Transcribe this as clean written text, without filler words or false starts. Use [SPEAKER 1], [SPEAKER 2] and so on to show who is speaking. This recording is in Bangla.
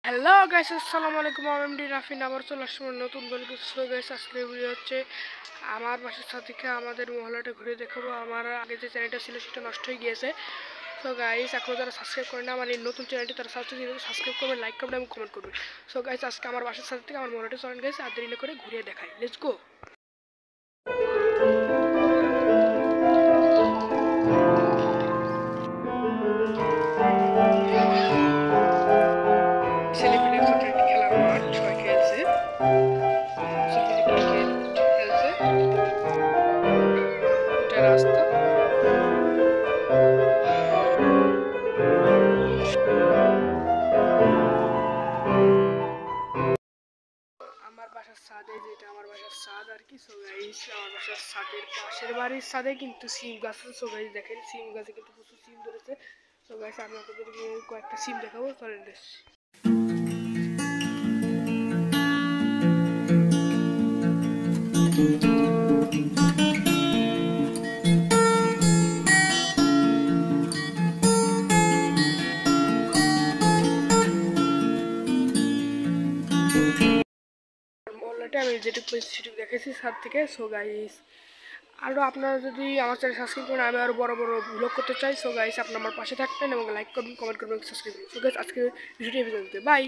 [SPEAKER 1] হ্যালো গাইস, আসসালামু আলাইকুম। আমি এমডি রাফিন আবার চলে আসলাম নতুন গল্প। সো গাইস, আজকে ভিডিও হচ্ছে আমার বাসার সাথে থেকে আমাদের মহল্লাটা ঘুরে দেখাবো। আমার আগে যে চ্যানেলটা ছিল সেটা নষ্ট হয়ে গিয়েছে। সো গাইস, এখনও যারা সাবস্ক্রাইব করে না আমার এই নতুন চ্যানেলটি, তারা সাবস্ক্রাইব করবে, লাইক করবে এবং কমেন্ট করবে। সো গাইস, আজকে আমার বাসার সাথে থেকে আমার মহল্লাটা চলেন গাইস, আর দেরি না করে ঘুরিয়ে দেখাই। Let's go. ছেলেপিলের ছোট একটি খেলার মাঠ, সবাই খেলছে। ছেলেপিলে ক্রিকেট খেলছে। এটা রাস্তা। আমার বাসার ছাদে, যেটা আমার বাসার ছাদ আর কি। সো গাইস, আমার বাসার ছাদের পাশের বাড়ির ছাদে কিন্তু সিম গাছ আছে। সো গাইস দেখেন, সিম গাছে কিন্তু প্রচুর সিম ধরেছে। সো গাইস, আমি আপনাদেরকে কয়েকটা সিম দেখাবো, চলেন বেশ। মহল্লাটা আমি যেটুকু সেটুকু দেখেছি ছাদ থেকে। সো গাইস, আরও আপনারা যদি আমার চ্যানেল সাবস্ক্রাইব করেন, আমি আরও বড় বড় ব্লগ করতে চাই। সো গাইস, আপনারা আমার পাশে থাকবেন এবং লাইক করবেন, কমেন্ট করবেন, সাবস্ক্রাইব করবেন। সো গাইস, আজকে ভিডিওটি এই পর্যন্ত। বাই।